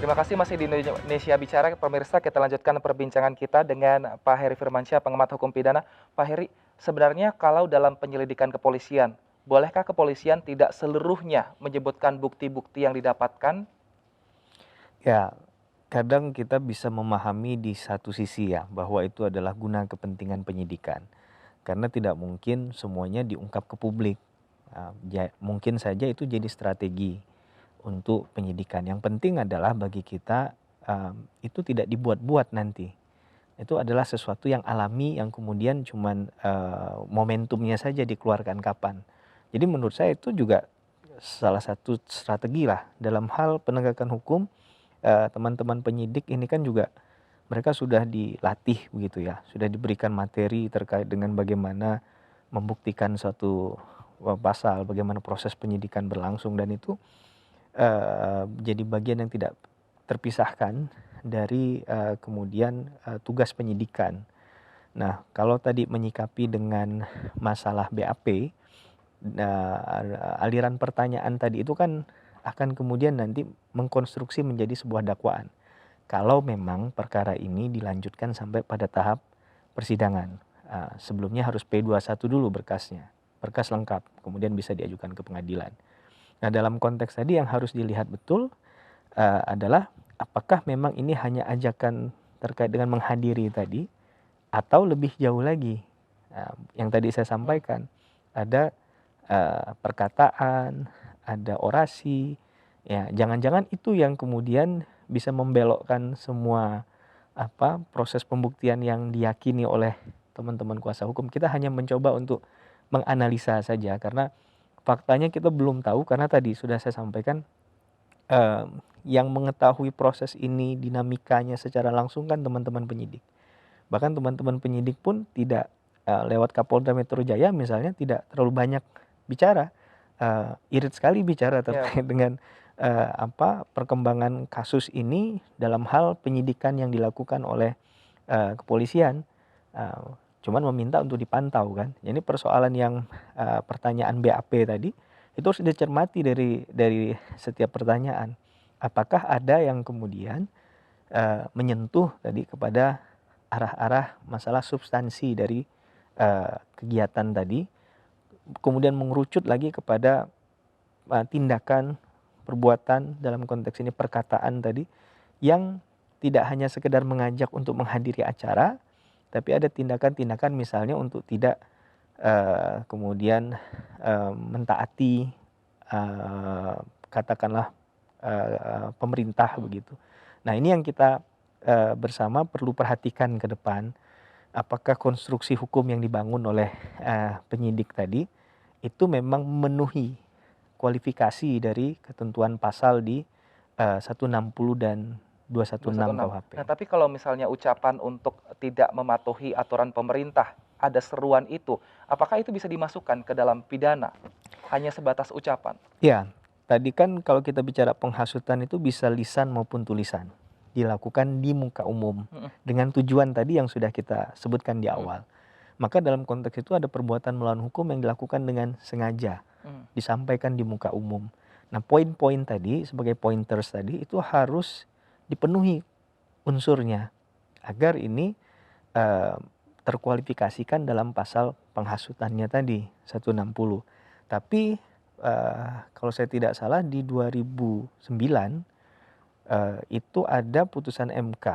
Terima kasih masih di Indonesia Bicara, pemirsa. Kita lanjutkan perbincangan kita dengan Pak Heri Firmansyah, pengamat hukum pidana. Pak Heri, sebenarnya kalau dalam penyelidikan kepolisian, bolehkah kepolisian tidak seluruhnya menyebutkan bukti-bukti yang didapatkan? Ya, kadang kita bisa memahami di satu sisi ya, bahwa itu adalah guna kepentingan penyidikan. Karena tidak mungkin semuanya diungkap ke publik. Mungkin saja itu jadi strategi untuk penyidikan. Yang penting adalah bagi kita itu tidak dibuat-buat nanti. Itu adalah sesuatu yang alami yang kemudian cuman momentumnya saja dikeluarkan kapan. Jadi menurut saya itu juga salah satu strategi lah dalam hal penegakan hukum. Teman-teman penyidik ini kan juga mereka sudah dilatih begitu ya, sudah diberikan materi terkait dengan bagaimana membuktikan suatu pasal, bagaimana proses penyidikan berlangsung, dan itu jadi bagian yang tidak terpisahkan dari kemudian tugas penyidikan. Nah, kalau tadi menyikapi dengan masalah BAP, aliran pertanyaan tadi itu kan akan kemudian nanti mengkonstruksi menjadi sebuah dakwaan. Kalau memang perkara ini dilanjutkan sampai pada tahap persidangan, sebelumnya harus P21 dulu berkasnya, berkas lengkap, kemudian bisa diajukan ke pengadilan. Nah, dalam konteks tadi yang harus dilihat betul adalah apakah memang ini hanya ajakan terkait dengan menghadiri tadi, atau lebih jauh lagi. Yang tadi saya sampaikan, ada perkataan, ada orasi, ya jangan-jangan itu yang kemudian bisa membelokkan semua proses pembuktian yang diyakini oleh teman-teman kuasa hukum. Kita hanya mencoba untuk menganalisa saja, karena faktanya kita belum tahu, karena tadi sudah saya sampaikan yang mengetahui proses ini dinamikanya secara langsung kan teman-teman penyidik. Bahkan teman-teman penyidik pun tidak lewat Kapolda Metro Jaya misalnya tidak terlalu banyak bicara, irit sekali bicara terkait dengan perkembangan kasus ini dalam hal penyidikan yang dilakukan oleh kepolisian. Cuman meminta untuk dipantau kan. Ini persoalan yang pertanyaan BAP tadi itu harus dicermati dari setiap pertanyaan. Apakah ada yang kemudian menyentuh tadi kepada arah-arah masalah substansi dari kegiatan tadi, kemudian mengerucut lagi kepada tindakan, perbuatan, dalam konteks ini perkataan tadi, yang tidak hanya sekedar mengajak untuk menghadiri acara, tapi ada tindakan-tindakan misalnya untuk tidak kemudian mentaati katakanlah pemerintah begitu. Nah, ini yang kita bersama perlu perhatikan ke depan, apakah konstruksi hukum yang dibangun oleh penyidik tadi itu memang memenuhi kualifikasi dari ketentuan pasal di 160 dan 216 KUHP. Nah, tapi kalau misalnya ucapan untuk tidak mematuhi aturan pemerintah, ada seruan itu, apakah itu bisa dimasukkan ke dalam pidana? Hanya sebatas ucapan? Ya, tadi kan kalau kita bicara penghasutan itu bisa lisan maupun tulisan, dilakukan di muka umum dengan tujuan tadi yang sudah kita sebutkan di awal. Maka dalam konteks itu ada perbuatan melawan hukum yang dilakukan dengan sengaja, disampaikan di muka umum. Nah, poin-poin tadi sebagai pointers tadi itu harus dipenuhi unsurnya agar ini terkualifikasikan dalam pasal penghasutannya tadi 160. Tapi kalau saya tidak salah di 2009 itu ada putusan MK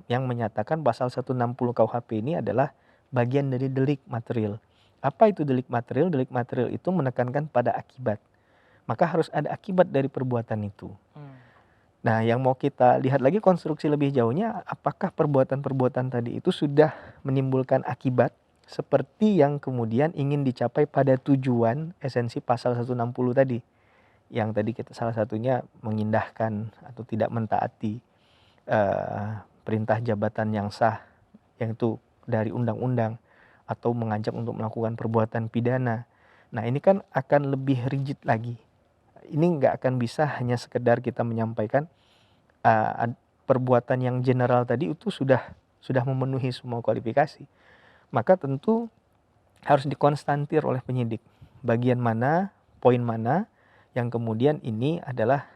yang menyatakan pasal 160 KUHP ini adalah bagian dari delik material. Apa itu delik material? Delik material itu menekankan pada akibat. Maka harus ada akibat dari perbuatan itu. Nah, yang mau kita lihat lagi konstruksi lebih jauhnya, apakah perbuatan-perbuatan tadi itu sudah menimbulkan akibat seperti yang kemudian ingin dicapai pada tujuan esensi pasal 160 tadi. Yang tadi kita salah satunya mengindahkan atau tidak mentaati perintah jabatan yang sah, yang itu dari undang-undang, atau mengajak untuk melakukan perbuatan pidana. Nah, ini kan akan lebih rigid lagi. Ini nggak akan bisa hanya sekedar kita menyampaikan perbuatan yang general tadi itu sudah memenuhi semua kualifikasi. Maka tentu harus dikonstantir oleh penyidik. Bagian mana, poin mana yang kemudian ini adalah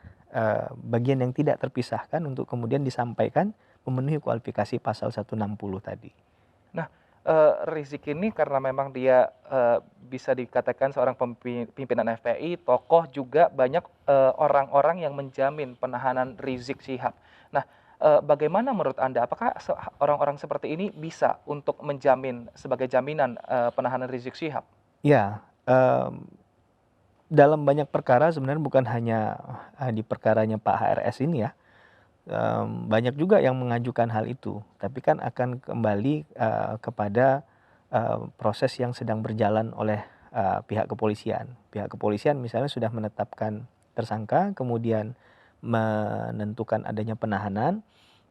bagian yang tidak terpisahkan untuk kemudian disampaikan memenuhi kualifikasi pasal 160 tadi. Nah, Rizik ini karena memang dia, bisa dikatakan seorang pimpinan FPI, tokoh, juga banyak, orang-orang yang menjamin penahanan Rizik Syihab. Nah, bagaimana menurut Anda, apakah orang-orang seperti ini bisa untuk menjamin sebagai jaminan, penahanan Rizik Syihab? Ya, dalam banyak perkara sebenarnya bukan hanya, di perkaranya Pak HRS ini ya, banyak juga yang mengajukan hal itu, tapi kan akan kembali, kepada, proses yang sedang berjalan oleh, pihak kepolisian. Pihak kepolisian misalnya sudah menetapkan tersangka, kemudian menentukan adanya penahanan,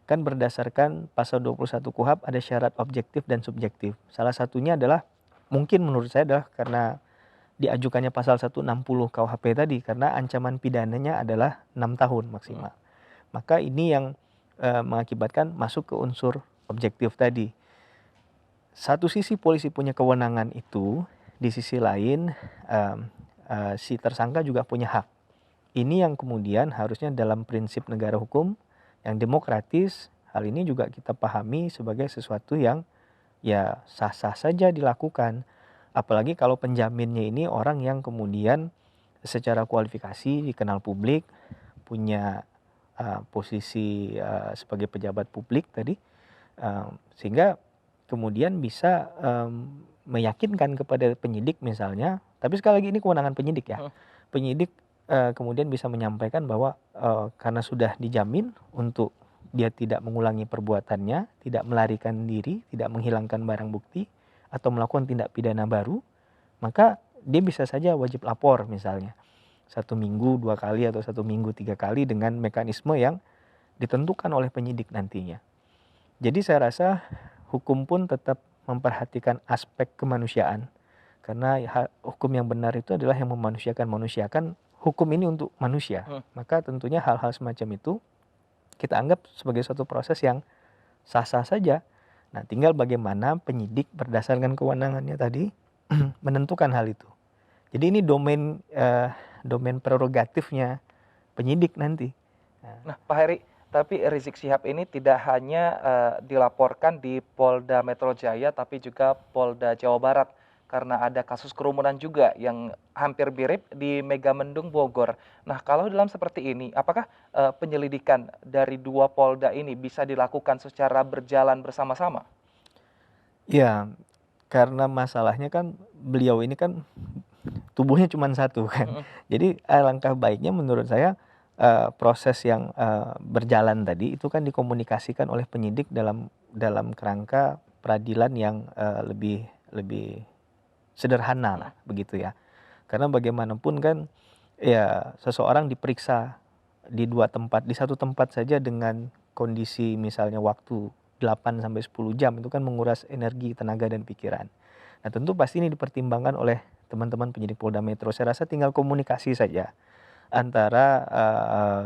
kan berdasarkan pasal 21 KUHP ada syarat objektif dan subjektif. Salah satunya adalah, mungkin menurut saya adalah karena diajukannya pasal 160 KUHP tadi, karena ancaman pidananya adalah 6 tahun maksimal. Maka ini yang, mengakibatkan masuk ke unsur objektif tadi. Satu sisi polisi punya kewenangan itu, di sisi lain, si tersangka juga punya hak. Ini yang kemudian harusnya dalam prinsip negara hukum yang demokratis, hal ini juga kita pahami sebagai sesuatu yang ya sah-sah saja dilakukan. Apalagi kalau penjaminnya ini orang yang kemudian secara kualifikasi dikenal publik, punya, posisi, sebagai pejabat publik tadi, sehingga kemudian bisa, meyakinkan kepada penyidik misalnya, tapi sekali lagi ini kewenangan penyidik ya. Penyidik, kemudian bisa menyampaikan bahwa, karena sudah dijamin untuk dia tidak mengulangi perbuatannya, tidak melarikan diri, tidak menghilangkan barang bukti, atau melakukan tindak pidana baru, maka dia bisa saja wajib lapor misalnya 1 minggu 2 kali atau 1 minggu 3 kali dengan mekanisme yang ditentukan oleh penyidik nantinya. Jadi saya rasa hukum pun tetap memperhatikan aspek kemanusiaan, karena hukum yang benar itu adalah yang memanusiakan manusia, kan hukum ini untuk manusia. Maka tentunya hal-hal semacam itu kita anggap sebagai suatu proses yang sah-sah saja. Nah, tinggal bagaimana penyidik berdasarkan kewenangannya tadi menentukan hal itu. Jadi ini domain prerogatifnya penyidik nanti. Nah, Pak Heri, tapi Rizik Syihab ini tidak hanya, dilaporkan di Polda Metro Jaya, tapi juga Polda Jawa Barat, karena ada kasus kerumunan juga yang hampir mirip di Megamendung Bogor. Nah, kalau dalam seperti ini, apakah, penyelidikan dari 2 polda ini bisa dilakukan secara berjalan bersama-sama? Ya, karena masalahnya kan beliau ini kan tubuhnya cuma satu kan. Jadi alangkah baiknya menurut saya, proses yang, berjalan tadi itu kan dikomunikasikan oleh penyidik dalam kerangka peradilan yang, lebih sederhana lah begitu ya. Karena bagaimanapun kan ya seseorang diperiksa di 2 tempat, di 1 tempat saja dengan kondisi misalnya waktu 8 sampai 10 jam itu kan menguras energi, tenaga dan pikiran. Nah, tentu pasti ini dipertimbangkan oleh teman-teman penyidik Polda Metro. Saya rasa tinggal komunikasi saja antara,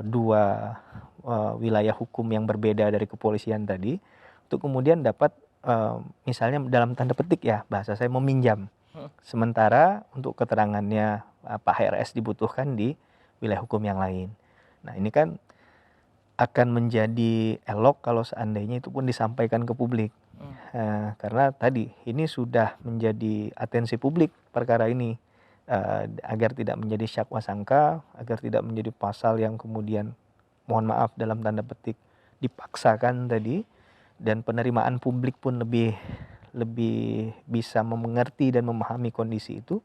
2, wilayah hukum yang berbeda dari kepolisian tadi, untuk kemudian dapat, misalnya dalam tanda petik ya, bahasa saya meminjam. Sementara untuk keterangannya, Pak HRS dibutuhkan di wilayah hukum yang lain. Nah, ini kan akan menjadi elok kalau seandainya itu pun disampaikan ke publik. Karena tadi ini sudah menjadi atensi publik perkara ini, agar tidak menjadi syakwa sangka, agar tidak menjadi pasal yang kemudian mohon maaf dalam tanda petik dipaksakan tadi, dan penerimaan publik pun lebih bisa mengerti dan memahami kondisi itu,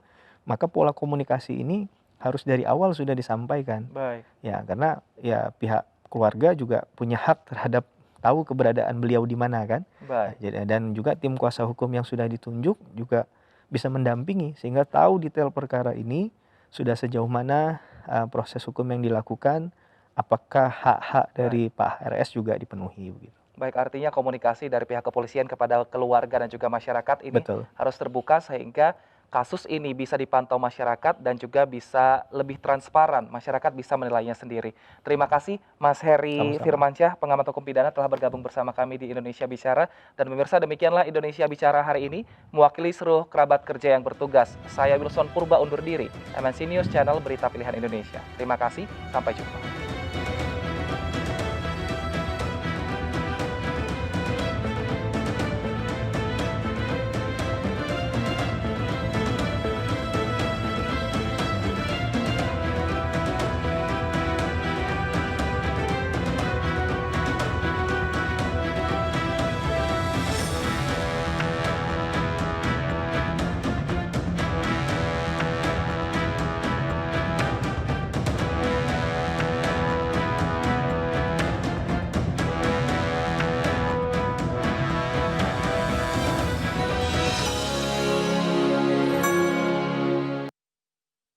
maka pola komunikasi ini harus dari awal sudah disampaikan. Baik. Ya, karena ya pihak keluarga juga punya hak terhadap tahu keberadaan beliau di mana kan. Baik. Dan juga tim kuasa hukum yang sudah ditunjuk juga bisa mendampingi sehingga tahu detail perkara ini sudah sejauh mana, proses hukum yang dilakukan, apakah hak-hak dari Pak HRS juga dipenuhi begitu. Baik, artinya komunikasi dari pihak kepolisian kepada keluarga dan juga masyarakat ini Betul. harus terbuka sehingga kasus ini bisa dipantau masyarakat dan juga bisa lebih transparan, masyarakat bisa menilainya sendiri. Terima kasih Mas Heri Sama-sama. Firmansyah, pengamat hukum pidana, telah bergabung bersama kami di Indonesia Bicara. Dan pemirsa, demikianlah Indonesia Bicara hari ini, mewakili seluruh kerabat kerja yang bertugas. Saya Wilson Purba undur diri, MNC News Channel Berita Pilihan Indonesia. Terima kasih, sampai jumpa.